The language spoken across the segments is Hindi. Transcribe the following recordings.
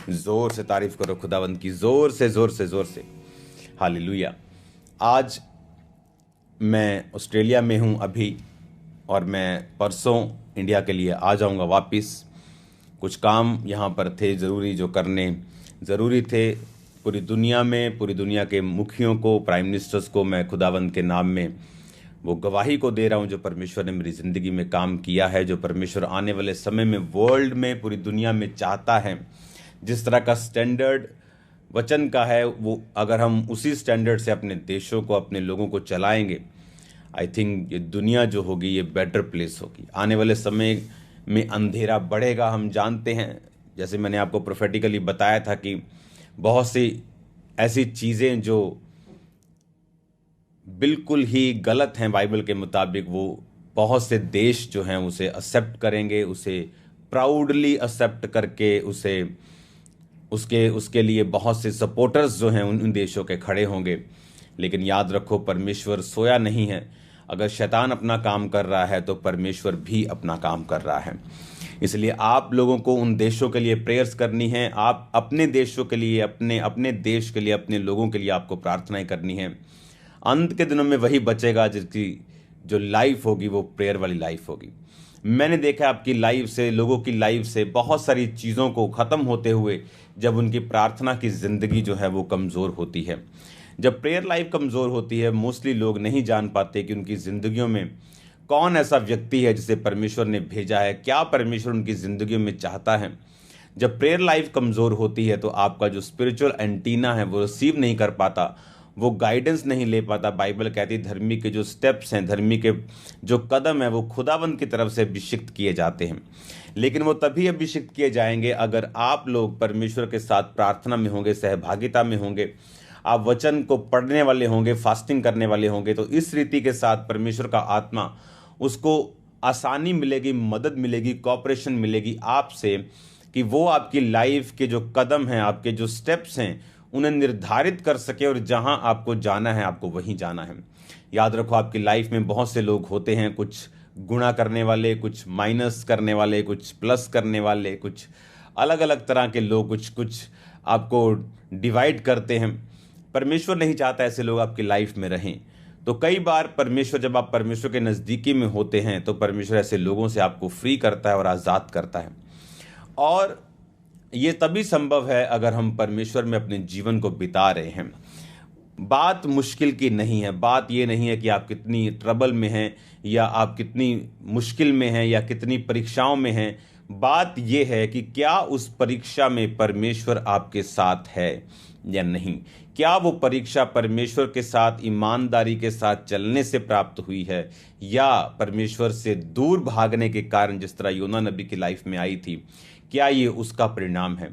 जोर से तारीफ करो खुदावंद की, जोर से जोर से जोर से। हालेलुया। आज मैं ऑस्ट्रेलिया में हूँ अभी, और मैं परसों इंडिया के लिए आ जाऊँगा वापस। कुछ काम यहाँ पर थे ज़रूरी, जो करने ज़रूरी थे। पूरी दुनिया में, पूरी दुनिया के मुखियों को, प्राइम मिनिस्टर्स को मैं खुदावंद के नाम में वो गवाही को दे रहा हूँ जो परमेश्वर ने मेरी ज़िंदगी में काम किया है, जो परमेश्वर आने वाले समय में वर्ल्ड में, पूरी दुनिया में चाहता है। जिस तरह का स्टैंडर्ड वचन का है, वो अगर हम उसी स्टैंडर्ड से अपने देशों को, अपने लोगों को चलाएंगे, आई थिंक ये दुनिया जो होगी ये बेटर प्लेस होगी। आने वाले समय में अंधेरा बढ़ेगा, हम जानते हैं। जैसे मैंने आपको प्रोफेटिकली बताया था कि बहुत सी ऐसी चीज़ें जो बिल्कुल ही गलत हैं बाइबल के मुताबिक, वो बहुत से देश जो हैं उसे एक्सेप्ट करेंगे, उसे प्राउडली एक्सेप्ट करके उसके उसके लिए बहुत से सपोर्टर्स जो हैं उन देशों के खड़े होंगे। लेकिन याद रखो, परमेश्वर सोया नहीं है। अगर शैतान अपना काम कर रहा है तो परमेश्वर भी अपना काम कर रहा है। इसलिए आप लोगों को उन देशों के लिए प्रेयर्स करनी है। आप अपने देशों के लिए, अपने अपने देश के लिए, अपने लोगों के लिए आपको प्रार्थनाएं करनी है। अंत के दिनों में वही बचेगा जिसकी जो लाइफ होगी वो प्रेयर वाली लाइफ होगी। मैंने देखा आपकी लाइफ से, लोगों की लाइफ से बहुत सारी चीज़ों को ख़त्म होते हुए, जब उनकी प्रार्थना की ज़िंदगी जो है वो कमज़ोर होती है। जब प्रेयर लाइफ कमज़ोर होती है, मोस्टली लोग नहीं जान पाते कि उनकी ज़िंदगियों में कौन ऐसा व्यक्ति है जिसे परमेश्वर ने भेजा है, क्या परमेश्वर उनकी ज़िंदगियों में चाहता है। जब प्रेयर लाइफ कमज़ोर होती है तो आपका जो स्पिरिचुअल एंटीना है वो रिसीव नहीं कर पाता, वो गाइडेंस नहीं ले पाता। बाइबल कहती धर्मी के जो स्टेप्स हैं, धर्मी के जो कदम हैं, वो खुदाबंद की तरफ से अभिषिक्त किए जाते हैं। लेकिन वो तभी अभिषिक्त किए जाएंगे अगर आप लोग परमेश्वर के साथ प्रार्थना में होंगे, सहभागिता में होंगे, आप वचन को पढ़ने वाले होंगे, फास्टिंग करने वाले होंगे। तो इस रीति के साथ परमेश्वर का आत्मा, उसको आसानी मिलेगी, मदद मिलेगी, कॉपरेशन मिलेगी आपसे, कि वो आपकी लाइफ के जो कदम हैं, आपके जो स्टेप्स हैं, उन्हें निर्धारित कर सके, और जहां आपको जाना है आपको वहीं जाना है। याद रखो, आपकी लाइफ में बहुत से लोग होते हैं, कुछ गुणा करने वाले, कुछ माइनस करने वाले, कुछ प्लस करने वाले, कुछ अलग अलग तरह के लोग, कुछ कुछ आपको डिवाइड करते हैं। परमेश्वर नहीं चाहता ऐसे लोग आपकी लाइफ में रहें। तो कई बार परमेश्वर, जब आप परमेश्वर के नज़दीकी में होते हैं, तो परमेश्वर ऐसे लोगों से आपको फ्री करता है और आज़ाद करता है। और ये तभी संभव है अगर हम परमेश्वर में अपने जीवन को बिता रहे हैं। बात मुश्किल की नहीं है। बात ये नहीं है कि आप कितनी ट्रबल में हैं, या आप कितनी मुश्किल में हैं, या कितनी परीक्षाओं में हैं। बात ये है कि क्या उस परीक्षा में परमेश्वर आपके साथ है या नहीं। क्या वो परीक्षा परमेश्वर के साथ ईमानदारी के साथ चलने से प्राप्त हुई है, या परमेश्वर से दूर भागने के कारण, जिस तरह योना नबी की लाइफ में आई थी, क्या ये उसका परिणाम है।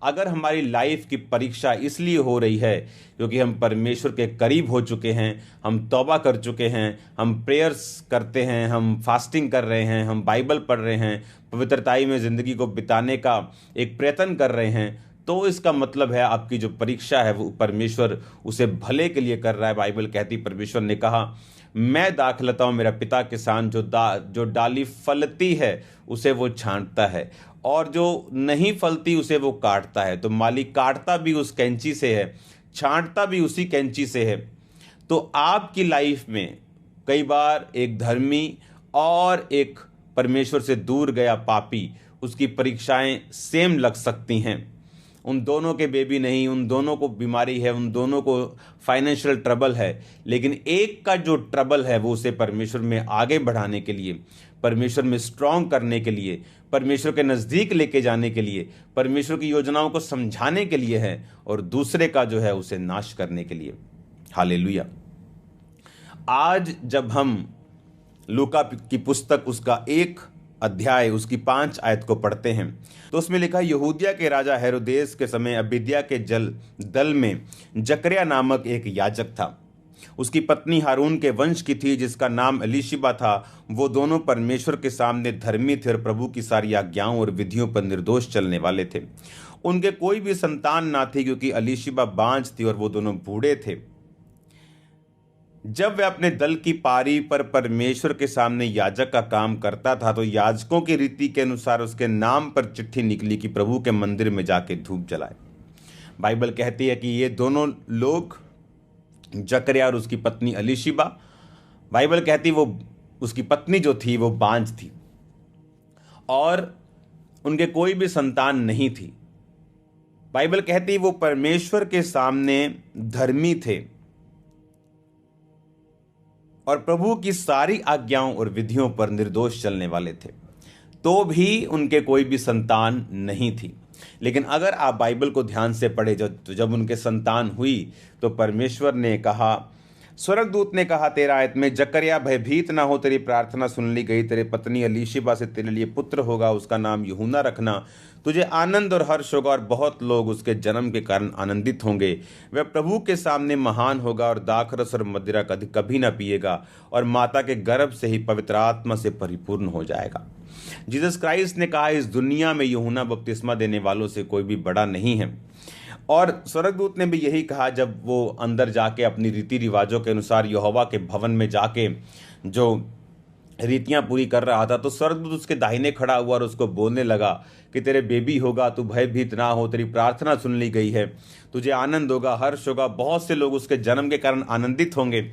अगर हमारी लाइफ की परीक्षा इसलिए हो रही है क्योंकि हम परमेश्वर के करीब हो चुके हैं, हम तौबा कर चुके हैं, हम प्रेयर्स करते हैं, हम फास्टिंग कर रहे हैं, हम बाइबल पढ़ रहे हैं, पवित्रताई में ज़िंदगी को बिताने का एक प्रयत्न कर रहे हैं, तो इसका मतलब है आपकी जो परीक्षा है वो परमेश्वर उसे भले के लिए कर रहा है। बाइबल कहती, परमेश्वर ने कहा, मैं दाखलता हूँ, मेरा पिता किसान, जो डाली फलती है उसे वो छांटता है, और जो नहीं फलती उसे वो काटता है। तो मालिक काटता भी उस कैंची से है, छांटता भी उसी कैंची से है। तो आपकी लाइफ में कई बार एक धर्मी और एक परमेश्वर से दूर गया पापी, उसकी परीक्षाएं सेम लग सकती हैं। उन दोनों के बेबी नहीं, उन दोनों को बीमारी है, उन दोनों को फाइनेंशियल ट्रबल है, लेकिन एक का जो ट्रबल है वो उसे परमेश्वर में आगे बढ़ाने के लिए, परमेश्वर में स्ट्रांग करने के लिए, परमेश्वर के नज़दीक लेके जाने के लिए, परमेश्वर की योजनाओं को समझाने के लिए है, और दूसरे का जो है उसे नाश करने के लिए। हालेलुया। आज जब हम लूका की पुस्तक, उसका 1 अध्याय, उसकी 5 आयत को पढ़ते हैं, तो उसमें लिखा, यहूदिया के राजा हेरोदेस के समय अबिद्या के दल में जकरिया नामक एक याजक था। उसकी पत्नी हारून के वंश की थी, जिसका नाम एलीशिबा था। वो दोनों परमेश्वर के सामने धर्मी थे और प्रभु की सारी आज्ञाओं और विधियों पर निर्दोष चलने वाले थे। उनके कोई भी संतान ना थी, क्योंकि एलीशिबा बांझ थी और वो दोनों बूढ़े थे। जब वह अपने दल की पारी पर परमेश्वर के सामने याजक का काम करता था तो याजकों की रीति के अनुसार उसके नाम पर चिट्ठी निकली कि प्रभु के मंदिर में जाके धूप जलाए। बाइबल कहती है कि ये दोनों लोग, जकरिया और उसकी पत्नी अलीशिबा, बाइबल कहती वो उसकी पत्नी जो थी वो बांझ थी और उनके कोई भी संतान नहीं थी। बाइबल कहती वो परमेश्वर के सामने धर्मी थे और प्रभु की सारी आज्ञाओं और विधियों पर निर्दोष चलने वाले थे, तो भी उनके कोई भी संतान नहीं थी। लेकिन अगर आप बाइबल को ध्यान से पढ़े, जब उनके संतान हुई तो परमेश्वर ने कहा, स्वर्गदूत ने कहा 13 आयत में, जकरिया भयभीत ना हो, तेरी प्रार्थना सुन ली गई, तेरे पत्नी अलीशिबा से तेरे लिए पुत्र होगा, उसका नाम यूहन्ना रखना, तुझे आनंद और हर्ष होगा और बहुत लोग उसके जन्म के कारण आनंदित होंगे। वह प्रभु के सामने महान होगा और दाखरस और मदिरा कभी ना पिएगा और माता के गर्भ से ही पवित्र आत्मा से परिपूर्ण हो जाएगा। जीसस क्राइस्ट ने कहा, इस दुनिया में यूहन्ना बपतिस्मा देने वालों से कोई भी बड़ा नहीं है। और स्वर्गदूत ने भी यही कहा जब वो अंदर जाके अपनी रीति रिवाजों के अनुसार यहोवा के भवन में जाके जो रीतियां पूरी कर रहा था, तो स्वर्गदूत उसके दाहिने खड़ा हुआ और उसको बोलने लगा कि तेरे बेबी होगा, तू भयभीत ना हो, तेरी प्रार्थना सुन ली गई है, तुझे आनंद होगा, हर्ष होगा, बहुत से लोग उसके जन्म के कारण आनंदित होंगे।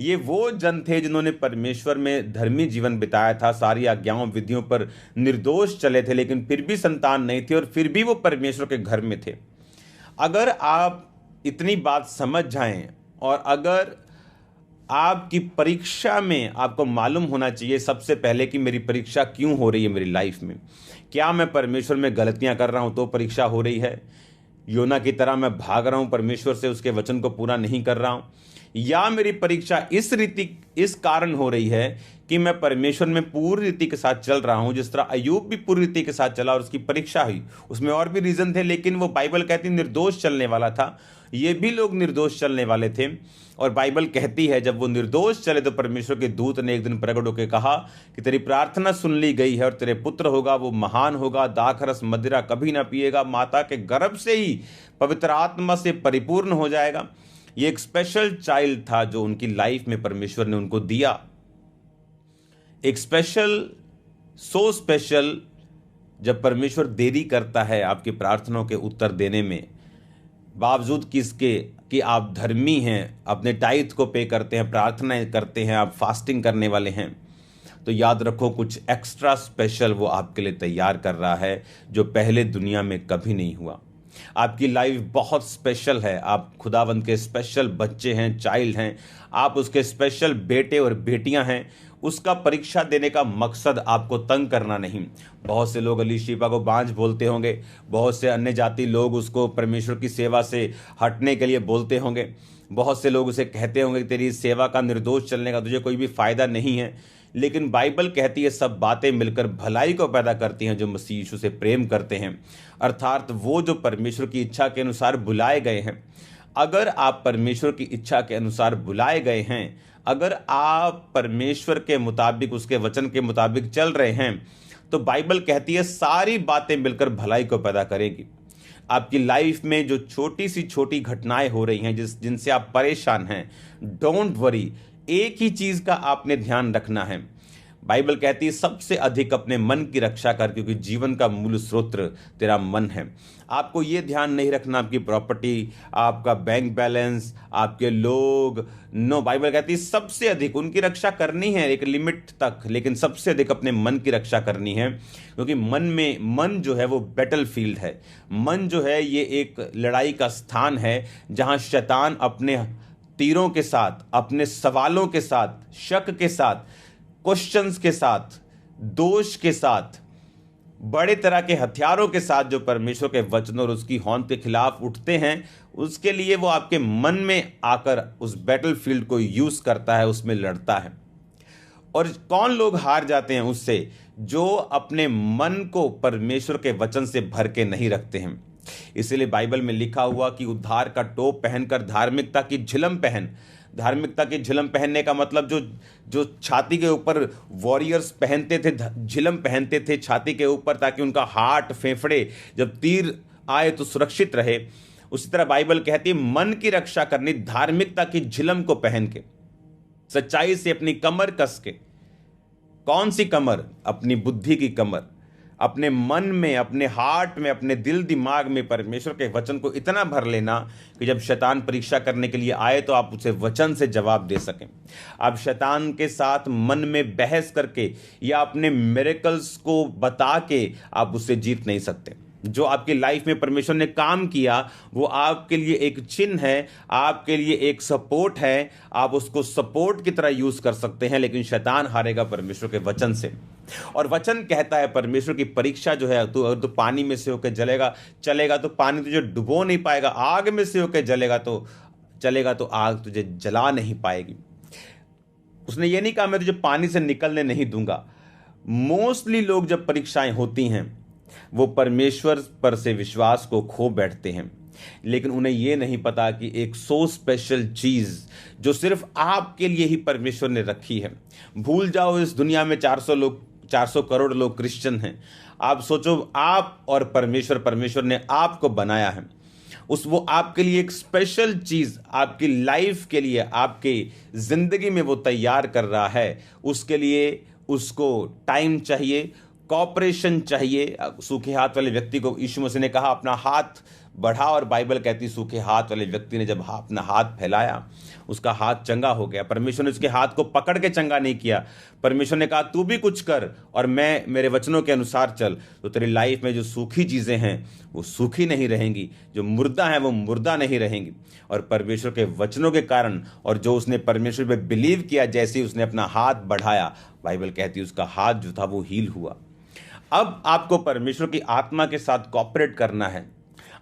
ये वो जन थे जिन्होंने परमेश्वर में धर्मी जीवन बिताया था, सारी आज्ञाओं विधियों पर निर्दोष चले थे, लेकिन फिर भी संतान नहीं थी और फिर भी वो परमेश्वर के घर में थे। अगर आप इतनी बात समझ जाएं और अगर आपकी परीक्षा में आपको मालूम होना चाहिए सबसे पहले कि मेरी परीक्षा क्यों हो रही है मेरी लाइफ में, क्या मैं परमेश्वर में गलतियां कर रहा हूं तो परीक्षा हो रही है, योना की तरह मैं भाग रहा हूं परमेश्वर से, उसके वचन को पूरा नहीं कर रहा हूं, या मेरी परीक्षा इस कारण हो रही है कि मैं परमेश्वर में पूरी रीति के साथ चल रहा हूं, जिस तरह अय्यूब भी पूरी रीति के साथ चला और उसकी परीक्षा हुई। उसमें और भी रीजन थे, लेकिन वो बाइबल कहती निर्दोष चलने वाला था। ये भी लोग निर्दोष चलने वाले थे और बाइबल कहती है जब वो निर्दोष चले तो परमेश्वर के दूत ने एक दिन प्रकट होकर कहा कि तेरी प्रार्थना सुन ली गई है और तेरे पुत्र होगा, वो महान होगा, दाखरस मदिरा कभी ना पिएगा, माता के गर्भ से ही पवित्र आत्मा से परिपूर्ण हो जाएगा। ये एक स्पेशल चाइल्ड था जो उनकी लाइफ में परमेश्वर ने उनको दिया, एक सो स्पेशल। जब परमेश्वर देरी करता है आपकी प्रार्थनाओं के उत्तर देने में, बावजूद किसके कि आप धर्मी हैं, अपने टाइथ को पे करते हैं, प्रार्थनाएं करते हैं, आप फास्टिंग करने वाले हैं, तो याद रखो कुछ एक्स्ट्रा स्पेशल वो आपके लिए तैयार कर रहा है जो पहले दुनिया में कभी नहीं हुआ। आपकी लाइफ बहुत स्पेशल है, आप खुदावंद के स्पेशल बच्चे हैं, चाइल्ड हैं, आप उसके स्पेशल बेटे और बेटियां हैं। उसका परीक्षा देने का मकसद आपको तंग करना नहीं। बहुत से लोग अलीशिबा को बांझ बोलते होंगे, बहुत से अन्य जाति लोग उसको परमेश्वर की सेवा से हटने के लिए बोलते होंगे, बहुत से लोग उसे कहते होंगे कि तेरी सेवा का निर्दोष चलने का तुझे कोई भी फायदा नहीं है। लेकिन बाइबल कहती है सब बातें मिलकर भलाई को पैदा करती हैं जो मसीह यीशु से प्रेम करते हैं, अर्थात वो जो परमेश्वर की इच्छा के अनुसार बुलाए गए हैं। अगर आप परमेश्वर की इच्छा के अनुसार बुलाए गए हैं, अगर आप परमेश्वर के मुताबिक, उसके वचन के मुताबिक चल रहे हैं, तो बाइबल कहती है सारी बातें मिलकर भलाई को पैदा करेगी। आपकी लाइफ में जो छोटी सी छोटी घटनाएं हो रही हैं जिनसे आप परेशान हैं, डोंट वरी, एक ही चीज का आपने ध्यान रखना है। बाइबल कहती है सबसे अधिक अपने मन की रक्षा कर, क्योंकि जीवन का मूल स्रोत तेरा मन है। आपको ये ध्यान नहीं रखना आपकी प्रॉपर्टी, आपका बैंक बैलेंस, आपके लोग, नो, बाइबल कहती है सबसे अधिक उनकी रक्षा करनी है एक लिमिट तक, लेकिन सबसे अधिक अपने मन की रक्षा करनी है, क्योंकि मन जो है वो बैटल फील्ड है। मन जो है ये एक लड़ाई का स्थान है जहां शैतान अपने तीरों के साथ, अपने सवालों के साथ, शक के साथ, क्वेश्चंस के साथ, दोष के साथ, बड़े तरह के हथियारों के साथ जो परमेश्वर के वचन और उसकी होंद के खिलाफ उठते हैं, उसके लिए वो आपके मन में आकर उस बैटलफील्ड को यूज करता है, उसमें लड़ता है। और कौन लोग हार जाते हैं उससे? जो अपने मन को परमेश्वर के वचन से भर के नहीं रखते हैं। इसीलिए बाइबल में लिखा हुआ कि उद्धार का टोप पहनकर धार्मिकता की झिलम पहन। धार्मिकता की झिलम पहनने का मतलब जो छाती के ऊपर वॉरियर्स पहनते थे, झिलम पहनते थे छाती के ऊपर, ताकि उनका हार्ट, फेफड़े जब तीर आए तो सुरक्षित रहे। उसी तरह बाइबल कहती है मन की रक्षा करनी धार्मिकता की झिलम को पहन के। सच्चाई से अपनी कमर कस के, कौन सी कमर? अपनी बुद्धि की कमर, अपने मन में, अपने हार्ट में, अपने दिल दिमाग में परमेश्वर के वचन को इतना भर लेना कि जब शैतान परीक्षा करने के लिए आए तो आप उसे वचन से जवाब दे सकें। आप शैतान के साथ मन में बहस करके या अपने मिरेकल्स को बता के आप उससे जीत नहीं सकते। जो आपकी लाइफ में परमेश्वर ने काम किया वो आपके लिए एक चिन्ह है, आपके लिए एक सपोर्ट है, आप उसको सपोर्ट की तरह यूज कर सकते हैं, लेकिन शैतान हारेगा परमेश्वर के वचन से। और वचन कहता है परमेश्वर की परीक्षा जो है, तो अगर तो पानी में से होकर चलेगा तो पानी तुझे डुबो नहीं पाएगा, आग में से होकर चलेगा तो आग तुझे जला नहीं पाएगी। उसने ये नहीं कहा मैं तुझे पानी से निकलने नहीं दूंगा। मोस्टली लोग जब परीक्षाएं होती हैं वो परमेश्वर पर से विश्वास को खो बैठते हैं, लेकिन उन्हें यह नहीं पता कि एक सो स्पेशल चीज जो सिर्फ आपके लिए ही परमेश्वर ने रखी है। भूल जाओ इस दुनिया में 400 करोड़ लोग क्रिश्चियन हैं। आप सोचो, आप और परमेश्वर ने आपको बनाया है, वो आपके लिए एक स्पेशल चीज आपकी लाइफ के लिए, आपकी जिंदगी में वो तैयार कर रहा है। उसके लिए उसको टाइम चाहिए, कॉपरेशन चाहिए। सूखे हाथ वाले व्यक्ति को यीशु मसीह ने कहा अपना हाथ बढ़ा, और बाइबल कहती सूखे हाथ वाले व्यक्ति ने जब अपना हाथ फैलाया उसका हाथ चंगा हो गया। परमेश्वर ने उसके हाथ को पकड़ के चंगा नहीं किया। परमेश्वर ने कहा तू भी कुछ कर और मैं मेरे वचनों के अनुसार चल, तो तेरी लाइफ में जो सूखी चीजें हैं वो सूखी नहीं रहेंगी, जो मुर्दा है वो मुर्दा नहीं रहेंगी। और परमेश्वर के वचनों के कारण और जो उसने परमेश्वर पे बिलीव किया, जैसे ही उसने अपना हाथ बढ़ाया, बाइबल कहती उसका हाथ जो था वो हील हुआ। अब आपको परमेश्वर की आत्मा के साथ कॉपरेट करना है,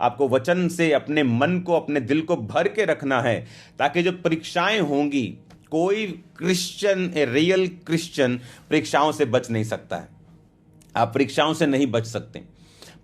आपको वचन से अपने मन को, अपने दिल को भर के रखना है, ताकि जो परीक्षाएं होंगी, कोई क्रिश्चियन, ए रियल क्रिश्चियन परीक्षाओं से बच नहीं सकता है। आप परीक्षाओं से नहीं बच सकते।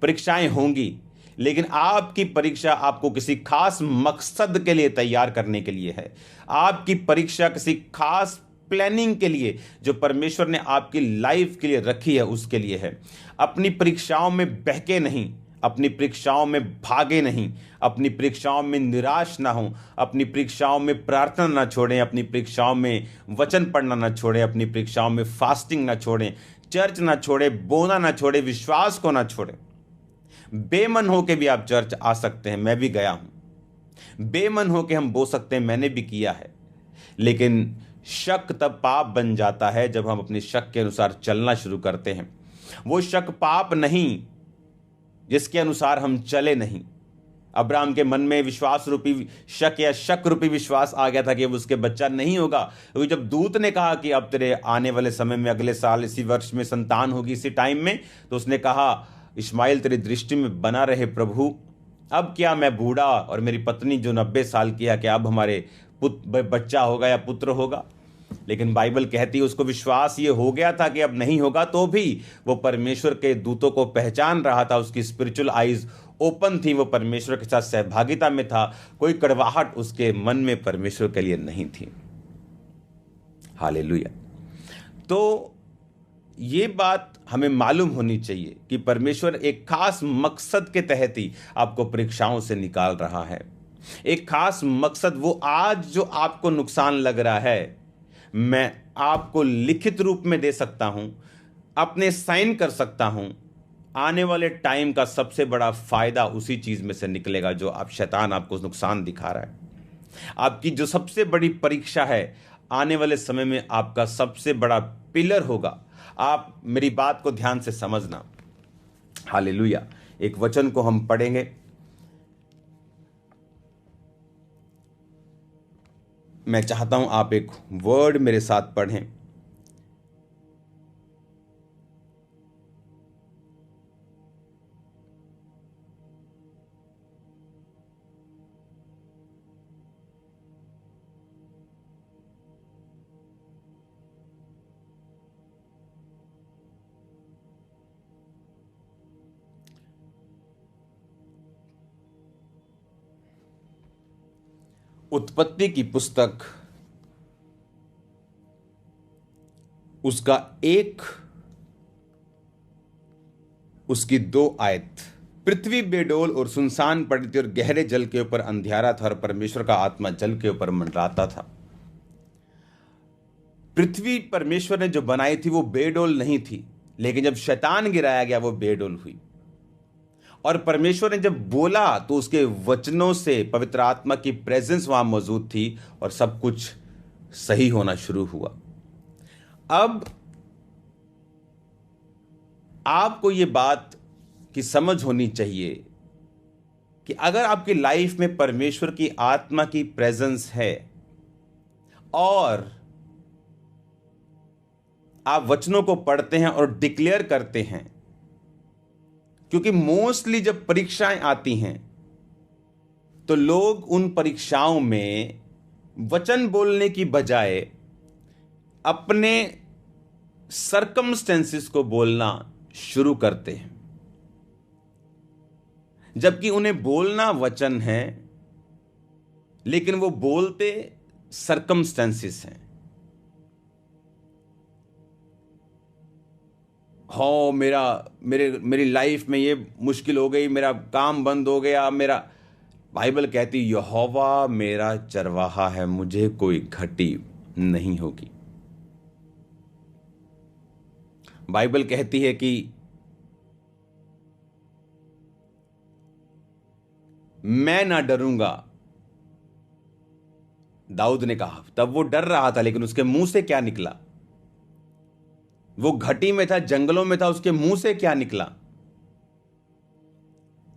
परीक्षाएं होंगी, लेकिन आपकी परीक्षा आपको किसी खास मकसद के लिए तैयार करने के लिए है। आपकी परीक्षा किसी खास प्लानिंग के लिए जो परमेश्वर ने आपकी लाइफ के लिए रखी है उसके लिए है। अपनी परीक्षाओं में बहके नहीं, अपनी परीक्षाओं में भागे नहीं, अपनी परीक्षाओं में निराश ना हो, अपनी परीक्षाओं में प्रार्थना ना छोड़ें, अपनी परीक्षाओं में वचन पढ़ना ना छोड़ें, अपनी परीक्षाओं में फास्टिंग ना छोड़ें, चर्च ना छोड़ें, बोना ना छोड़ें, विश्वास को ना छोड़ें। बेमन होके भी आप चर्च आ सकते हैं, मैं भी गया हूं। बेमन होके हम बो सकते हैं, मैंने भी किया है। लेकिन शक तब पाप बन जाता है जब हम अपने शक के अनुसार चलना शुरू करते हैं। वो शक पाप नहीं जिसके अनुसार हम चले नहीं। अब्राहम के मन में विश्वास रूपी शक या शक रूपी विश्वास आ गया था कि अब उसके बच्चा नहीं होगा, क्योंकि जब दूत ने कहा कि अब तेरे आने वाले समय में, अगले साल इसी वर्ष में संतान होगी, इसी टाइम में, तो उसने कहा इस्माइल तेरी दृष्टि में बना रहे प्रभु। अब क्या मैं बूढ़ा और मेरी पत्नी जो 90 साल की है, कि अब हमारे बच्चा होगा या पुत्र होगा? लेकिन बाइबल कहती है उसको विश्वास ये हो गया था कि अब नहीं होगा, तो भी वो परमेश्वर के दूतों को पहचान रहा था। उसकी स्पिरिचुअल आईज ओपन थी, वो परमेश्वर के साथ सहभागिता में था। कोई कड़वाहट उसके मन में परमेश्वर के लिए नहीं थी। हालेलुया। तो ये बात हमें मालूम होनी चाहिए कि परमेश्वर एक खास मकसद के तहत ही आपको परीक्षाओं से निकाल रहा है। एक खास मकसद, वो आज जो आपको नुकसान लग रहा है, मैं आपको लिखित रूप में दे सकता हूं, अपने साइन कर सकता हूं। आने वाले टाइम का सबसे बड़ा फायदा उसी चीज में से निकलेगा जो आप, शैतान आपको नुकसान दिखा रहा है। आपकी जो सबसे बड़ी परीक्षा है आने वाले समय में, आपका सबसे बड़ा पिलर होगा। आप मेरी बात को ध्यान से समझना। हालेलुया। एक वचन को हम पढ़ेंगे। मैं चाहता हूं आप एक वर्ड मेरे साथ पढ़ें। उत्पत्ति की पुस्तक, उसकी 2 आयत। पृथ्वी बेडोल और सुनसान पड़ी थी और गहरे जल के ऊपर अंधियारा था और परमेश्वर का आत्मा जल के ऊपर मंडराता था। पृथ्वी परमेश्वर ने जो बनाई थी वो बेडोल नहीं थी, लेकिन जब शैतान गिराया गया वो बेडोल हुई। और परमेश्वर ने जब बोला तो उसके वचनों से पवित्र आत्मा की प्रेजेंस वहां मौजूद थी और सब कुछ सही होना शुरू हुआ। अब आपको ये बात की समझ होनी चाहिए कि अगर आपकी लाइफ में परमेश्वर की आत्मा की प्रेजेंस है और आप वचनों को पढ़ते हैं और डिक्लेयर करते हैं, क्योंकि मोस्टली जब परीक्षाएं आती हैं तो लोग उन परीक्षाओं में वचन बोलने की बजाय अपने सरकमस्टेंसेस को बोलना शुरू करते हैं, जबकि उन्हें बोलना वचन है लेकिन वो बोलते सरकमस्टेंसेस हैं। हाँ, मेरी लाइफ में ये मुश्किल हो गई, मेरा काम बंद हो गया, मेरा बाइबल कहती यहोवा मेरा चरवाहा है, मुझे कोई घटी नहीं होगी। बाइबल कहती है कि मैं ना डरूंगा। दाऊद ने कहा, तब वो डर रहा था, लेकिन उसके मुंह से क्या निकला? वो घटी में था, जंगलों में था, उसके मुंह से क्या निकला?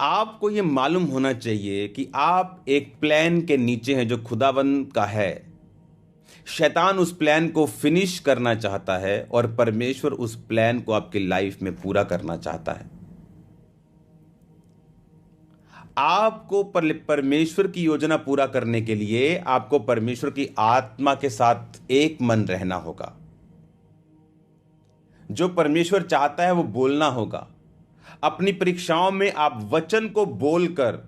आपको यह मालूम होना चाहिए कि आप एक प्लान के नीचे हैं जो खुदावंद का है। शैतान उस प्लान को फिनिश करना चाहता है और परमेश्वर उस प्लान को आपकी लाइफ में पूरा करना चाहता है। आपको परमेश्वर की योजना पूरा करने के लिए आपको परमेश्वर की आत्मा के साथ एक मन रहना होगा। जो परमेश्वर चाहता है वो बोलना होगा। अपनी परीक्षाओं में आप वचन को बोलकर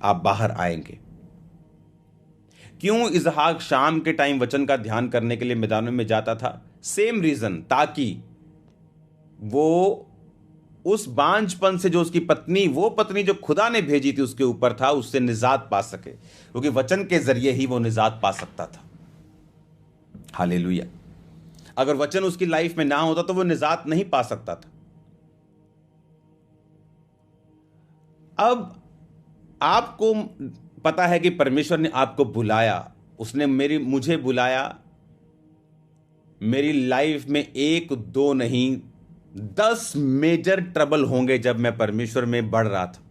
आप बाहर आएंगे। क्यों इसहाक शाम के टाइम वचन का ध्यान करने के लिए मैदानों में जाता था? सेम रीजन, ताकि वो उस बांझपन से जो उसकी पत्नी, वो पत्नी जो खुदा ने भेजी थी उसके ऊपर था, उससे निजात पा सके, क्योंकि वचन के जरिए ही वो निजात पा सकता था। हालेलुया। अगर वचन उसकी लाइफ में ना होता तो वो निजात नहीं पा सकता था। अब आपको पता है कि परमेश्वर ने आपको बुलाया, उसने मुझे बुलाया। मेरी लाइफ में 1 2 नहीं 10 मेजर ट्रबल होंगे जब मैं परमेश्वर में बढ़ रहा था।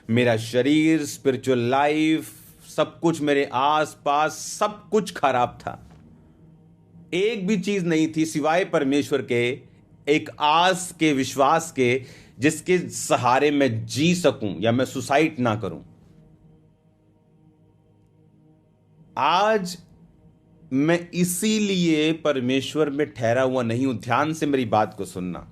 मेरा शरीर, स्पिरिचुअल लाइफ, सब कुछ मेरे आसपास सब कुछ खराब था। एक भी चीज नहीं थी सिवाय परमेश्वर के, एक आस के, विश्वास के, जिसके सहारे मैं जी सकूं या मैं सुसाइड ना करूं। आज मैं इसीलिए परमेश्वर में ठहरा हुआ नहीं हूं। ध्यान से मेरी बात को सुनना।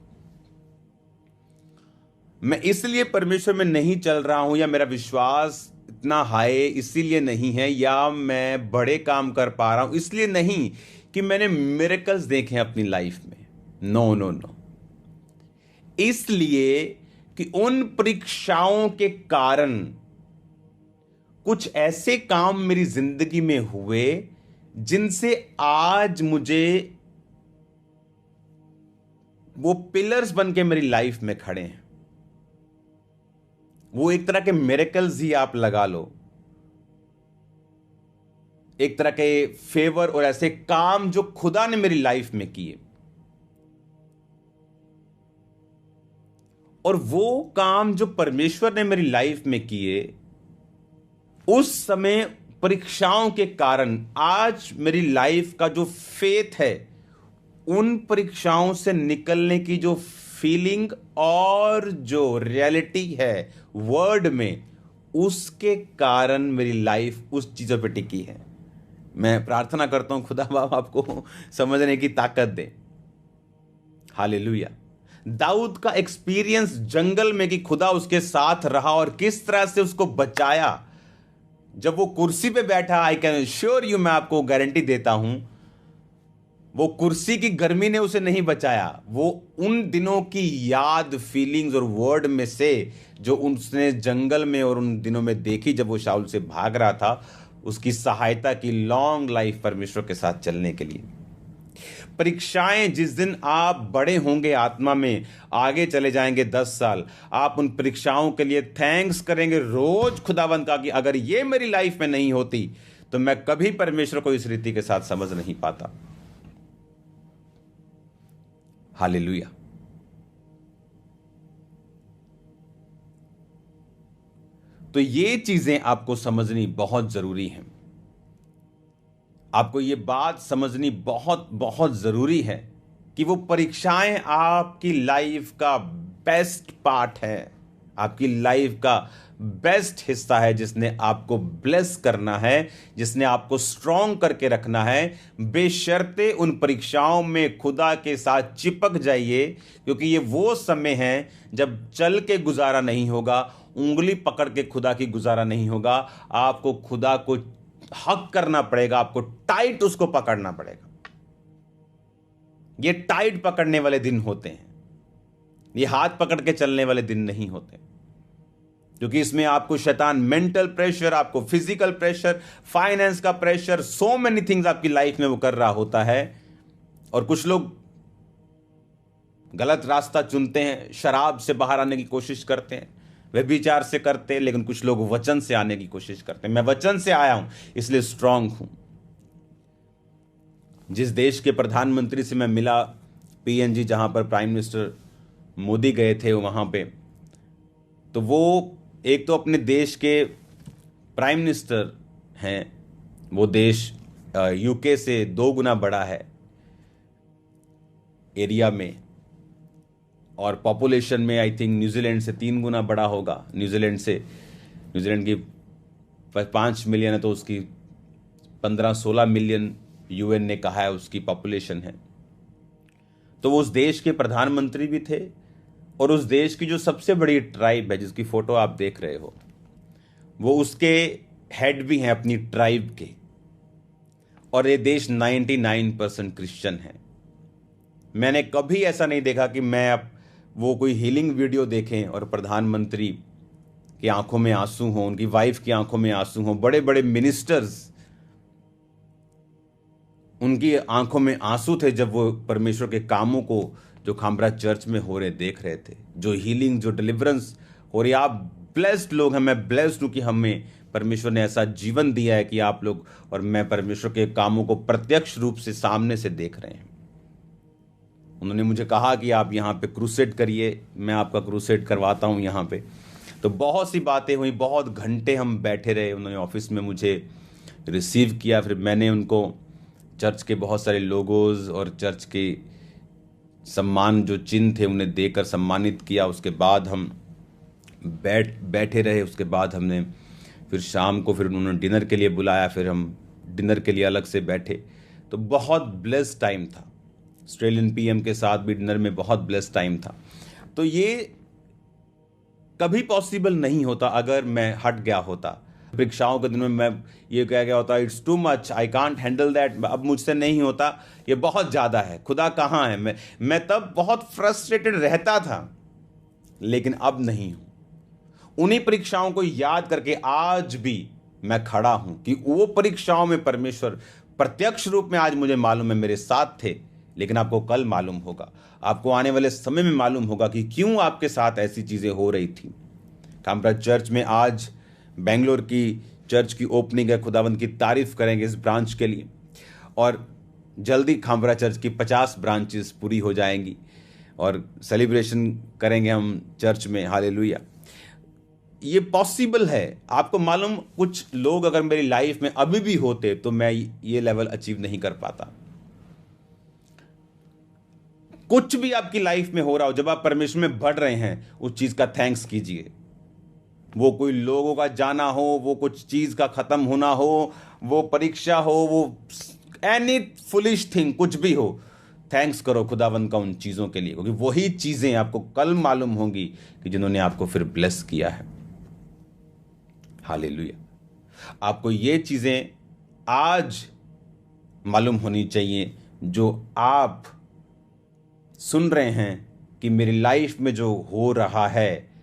मैं इसलिए परमेश्वर में नहीं चल रहा हूं या मेरा विश्वास इतना हाई इसीलिए नहीं है, या मैं बड़े काम कर पा रहा हूं इसलिए नहीं कि मैंने मिरेकल्स देखे अपनी लाइफ में। नो नो नो, इसलिए कि उन परीक्षाओं के कारण कुछ ऐसे काम मेरी जिंदगी में हुए जिनसे आज मुझे वो पिलर्स बन के मेरी लाइफ में खड़े हैं। वो एक तरह के मिरेकल्स ही आप लगा लो, एक तरह के फेवर और ऐसे काम जो खुदा ने मेरी लाइफ में किए। और वो काम जो परमेश्वर ने मेरी लाइफ में किए, उस समय परीक्षाओं के कारण आज मेरी लाइफ का जो फेथ है, उन परीक्षाओं से निकलने की जो फीलिंग और जो रियलिटी है वर्ड में, उसके कारण मेरी लाइफ उस चीजों पे टिकी है। मैं प्रार्थना करता हूं खुदा बाप आपको समझने की ताकत दे। हालेलुया। दाऊद का एक्सपीरियंस जंगल में कि खुदा उसके साथ रहा और किस तरह से उसको बचाया। जब वो कुर्सी पे बैठा, आई कैन श्योर यू, मैं आपको गारंटी देता हूं, वो कुर्सी की गर्मी ने उसे नहीं बचाया। वो उन दिनों की याद, फीलिंग्स और वर्ड में से जो उसने जंगल में और उन दिनों में देखी जब वो शाऊल से भाग रहा था, उसकी सहायता की लॉन्ग लाइफ परमेश्वर के साथ चलने के लिए। परीक्षाएं, जिस दिन आप बड़े होंगे आत्मा में, आगे चले जाएंगे 10 साल, आप उन परीक्षाओं के लिए थैंक्स करेंगे रोज खुदावंद का कि अगर ये मेरी लाइफ में नहीं होती तो मैं कभी परमेश्वर को इस रीति के साथ समझ नहीं पाता। हालेलुया। तो ये चीजें आपको समझनी बहुत जरूरी है। आपको ये बात समझनी बहुत बहुत जरूरी है कि वो परीक्षाएं आपकी लाइफ का बेस्ट पार्ट है, आपकी लाइफ का बेस्ट हिस्सा है, जिसने आपको ब्लेस करना है, जिसने आपको स्ट्रॉन्ग करके रखना है। बेशर्ते उन परीक्षाओं में खुदा के साथ चिपक जाइए, क्योंकि ये वो समय है जब चल के गुजारा नहीं होगा, उंगली पकड़ के खुदा की गुजारा नहीं होगा। आपको खुदा को हक करना पड़ेगा, आपको टाइट उसको पकड़ना पड़ेगा। ये टाइट पकड़ने वाले दिन होते हैं, ये हाथ पकड़ के चलने वाले दिन नहीं होते, क्योंकि इसमें आपको शैतान मेंटल प्रेशर, आपको फिजिकल प्रेशर, फाइनेंस का प्रेशर, सो मेनी थिंग्स आपकी लाइफ में वो कर रहा होता है। और कुछ लोग गलत रास्ता चुनते हैं, शराब से बाहर आने की कोशिश करते हैं, व्यभिचार से करते हैं, लेकिन कुछ लोग वचन से आने की कोशिश करते हैं। मैं वचन से आया हूं इसलिए स्ट्रांग हूं। जिस देश के प्रधानमंत्री से मैं मिला, पीएनजी, जहां पर प्राइम मिनिस्टर मोदी गए थे वहां पे, तो वो एक तो अपने देश के प्राइम मिनिस्टर हैं, वो देश यूके से 2 गुना बड़ा है एरिया में, और पॉपुलेशन में आई थिंक न्यूजीलैंड से 3 गुना बड़ा होगा। न्यूजीलैंड की 5 मिलियन है, तो उसकी 15-16 मिलियन यूएन ने कहा है उसकी पॉपुलेशन है। तो वो उस देश के प्रधानमंत्री भी थे, और उस देश की जो सबसे बड़ी ट्राइब है, जिसकी फोटो आप देख रहे हो, वो उसके हेड भी हैं अपनी ट्राइब के। और ये देश 99% क्रिश्चियन है। मैंने कभी ऐसा नहीं देखा कि मैं अब वो कोई हीलिंग वीडियो देखें और प्रधानमंत्री की आंखों में आंसू हों, उनकी वाइफ की आंखों में आंसू हों, बड़े बड़े मिनिस्टर्स, उनकी आंखों में आंसू थे जब वो परमेश्वर के कामों को जो खामरा चर्च में हो रहे देख रहे थे, जो हीलिंग, जो डिलीवरेंस हो रही। आप ब्लेस्ड लोग हैं, मैं ब्लेस्ड हूं कि हमें परमेश्वर ने ऐसा जीवन दिया है कि आप लोग और मैं परमेश्वर के कामों को प्रत्यक्ष रूप से सामने से देख रहे हैं। उन्होंने मुझे कहा कि आप यहाँ पे क्रूसेड करिए, मैं आपका क्रूसेड करवाता हूँ यहाँ पे। तो बहुत सी बातें हुई, बहुत घंटे हम बैठे रहे। उन्होंने ऑफिस में मुझे रिसीव किया, फिर मैंने उनको चर्च के बहुत सारे लोगोज और चर्च के सम्मान जो चिन्ह थे उन्हें देकर सम्मानित किया। उसके बाद हम बैठे रहे। उसके बाद हमने फिर शाम को फिर उन्होंने डिनर के लिए बुलाया, फिर हम डिनर के लिए अलग से बैठे। तो बहुत ब्लेस्ड टाइम था। ऑस्ट्रेलियन पीएम के साथ भी डिनर में बहुत ब्लेस्ड टाइम था। तो ये कभी पॉसिबल नहीं होता अगर मैं हट गया होता। परीक्षाओं के दिन में मैं ये कह गया होता, it's too much, I can't handle that, अब मुझसे नहीं होता, ये बहुत ज़्यादा है, खुदा कहाँ है। मैं तब बहुत फ्रस्ट्रेटेड रहता था, लेकिन अब नहीं हूँ। उन्हीं परीक्षाओं को याद करके आज भी मैं खड़ा हूँ कि वो परीक्षाओं में परमेश्वर प्रत्यक्ष रूप में, आज मुझे मालूम है, मेरे साथ थे। लेकिन आपको कल मालूम होगा, आपको आने वाले समय में मालूम होगा कि क्यों आपके साथ ऐसी चीज़ें हो रही थी। खामरा चर्च में आज बेंगलोर की चर्च की ओपनिंग है, खुदावंद की तारीफ करेंगे इस ब्रांच के लिए। और जल्दी खामरा चर्च की 50 ब्रांचेस पूरी हो जाएंगी और सेलिब्रेशन करेंगे हम चर्च में। हालेलुया। ये पॉसिबल है। आपको मालूम, कुछ लोग अगर मेरी लाइफ में अभी भी होते तो मैं ये लेवल अचीव नहीं कर पाता। कुछ भी आपकी लाइफ में हो रहा हो, जब आप परमेश्वर में बढ़ रहे हैं, उस चीज का थैंक्स कीजिए। वो कोई लोगों का जाना हो, वो कुछ चीज का खत्म होना हो, वो परीक्षा हो, वो एनी फुलिश थिंग कुछ भी हो, थैंक्स करो खुदावन का उन चीजों के लिए, क्योंकि वही चीजें आपको कल मालूम होंगी कि जिन्होंने आपको फिर ब्लेस किया है। हालेलुया। आपको ये चीजें आज मालूम होनी चाहिए जो आप सुन रहे हैं कि मेरी लाइफ में जो हो रहा है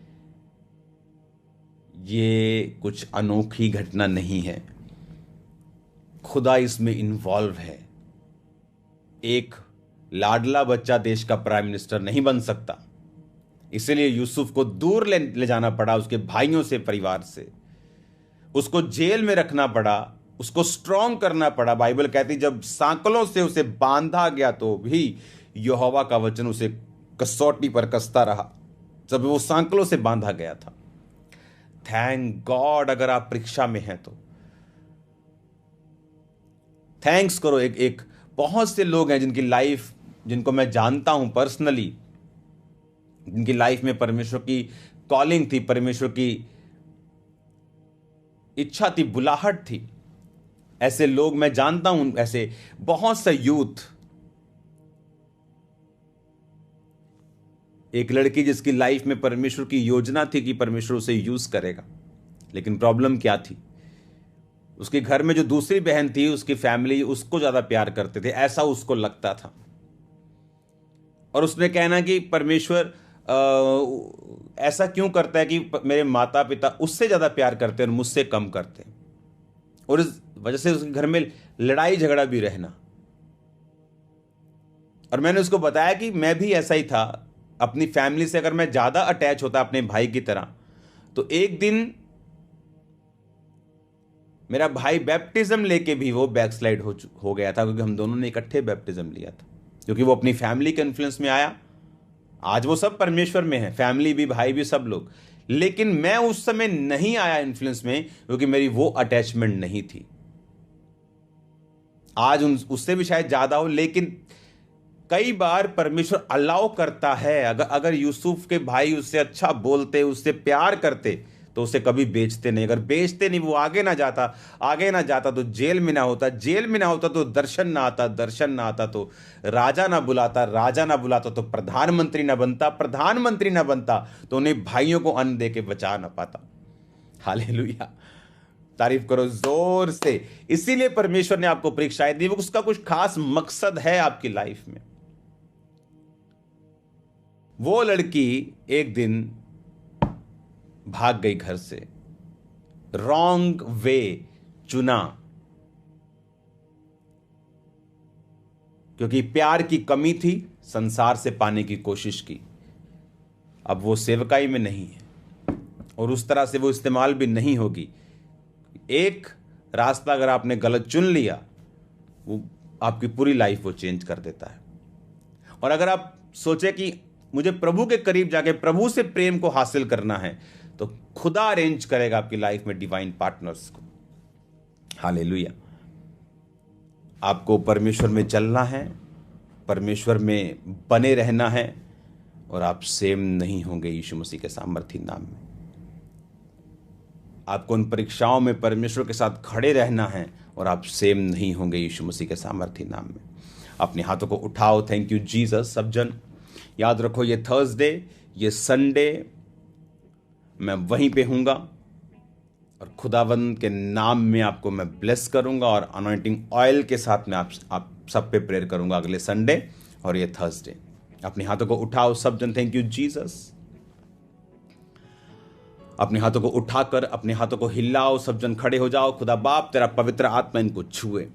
ये कुछ अनोखी घटना नहीं है। खुदा इसमें इन्वॉल्व है। एक लाडला बच्चा देश का प्राइम मिनिस्टर नहीं बन सकता। इसलिए यूसुफ को दूर ले जाना पड़ा उसके भाइयों से, परिवार से। उसको जेल में रखना पड़ा, उसको स्ट्रॉन्ग करना पड़ा। बाइबल कहती जब सांकलों से उसे बांधा गया तो भी यहोवा का वचन उसे कसौटी पर कसता रहा, जब वो सांकलों से बांधा गया था। थैंक गॉड, अगर आप परीक्षा में हैं तो थैंक्स करो। एक बहुत से लोग हैं जिनकी लाइफ, जिनको मैं जानता हूं पर्सनली, जिनकी लाइफ में परमेश्वर की कॉलिंग थी, परमेश्वर की इच्छा थी, बुलाहट थी। ऐसे लोग मैं जानता हूं, ऐसे बहुत से यूथ। एक लड़की जिसकी लाइफ में परमेश्वर की योजना थी कि परमेश्वर उसे यूज करेगा, लेकिन प्रॉब्लम क्या थी? उसके घर में जो दूसरी बहन थी, उसकी फैमिली उसको ज्यादा प्यार करते थे, ऐसा उसको लगता था। और उसने कहना कि परमेश्वर ऐसा क्यों करता है कि मेरे माता पिता उससे ज्यादा प्यार करते हैं और मुझसे कम करते हैं। और इस वजह से उसके घर में लड़ाई झगड़ा भी रहना। और मैंने उसको बताया कि मैं भी ऐसा ही था। अपनी फैमिली से अगर मैं ज्यादा अटैच होता अपने भाई की तरह, तो एक दिन मेरा भाई बैप्टिज्म लेके भी वो बैकस्लाइड हो गया था, क्योंकि हम दोनों ने इकट्ठे बैप्टिज्म लिया था। क्योंकि वो अपनी फैमिली के इन्फ्लुएंस में आया। आज वो सब परमेश्वर में है, फैमिली भी, भाई भी, सब लोग। लेकिन मैं उस समय नहीं आया इन्फ्लुएंस में, क्योंकि मेरी वो अटैचमेंट नहीं थी। आज उससे भी शायद ज्यादा हो, लेकिन कई बार परमेश्वर अलाउ करता है। अगर यूसुफ के भाई उससे अच्छा बोलते, उससे प्यार करते, तो उसे कभी बेचते नहीं। अगर बेचते नहीं, वो आगे ना जाता तो जेल में ना होता, जेल में ना होता तो दर्शन ना आता, दर्शन ना आता तो राजा ना बुलाता, राजा ना बुलाता तो प्रधानमंत्री ना बनता, प्रधानमंत्री ना बनता तो उन्हें भाइयों को अन्न दे के बचा ना पाता। हालेलुया, तारीफ करो जोर से। इसीलिए परमेश्वर ने आपको परीक्षाएं दी, उसका कुछ खास मकसद है आपकी लाइफ में। वो लड़की एक दिन भाग गई घर से, रॉन्ग वे चुना, क्योंकि प्यार की कमी थी, संसार से पाने की कोशिश की। अब वो सेवकाई में नहीं है और उस तरह से वो इस्तेमाल भी नहीं होगी। एक रास्ता अगर आपने गलत चुन लिया, वो आपकी पूरी लाइफ वो चेंज कर देता है। और अगर आप सोचे कि मुझे प्रभु के करीब जाके प्रभु से प्रेम को हासिल करना है, तो खुदा अरेंज करेगा आपकी लाइफ में डिवाइन पार्टनर्स को। हालेलुया। आपको परमेश्वर में चलना है, परमेश्वर में बने रहना है, और आप सेम नहीं होंगे यीशु मसीह के सामर्थी नाम में। आपको उन परीक्षाओं में परमेश्वर के साथ खड़े रहना है, और आप सेम नहीं होंगे यीशु मसीह के सामर्थी नाम में। अपने हाथों को उठाओ। Thank you Jesus. सब जन याद रखो, ये थर्सडे, ये संडे मैं वहीं पे हूँगा, और खुदावंद के नाम में आपको मैं ब्लेस करूँगा, और अनॉइंटिंग ऑयल के साथ मैं आप सब पे प्रेयर करूँगा अगले संडे और ये थर्सडे। अपने हाथों को उठाओ सब जन। Thank you Jesus. अपने हाथों को उठाकर अपने हाथों को हिलाओ, सब जन खड़े हो जाओ। खुदा बाप, तेरा पवित्र आत्मा इनको छुए।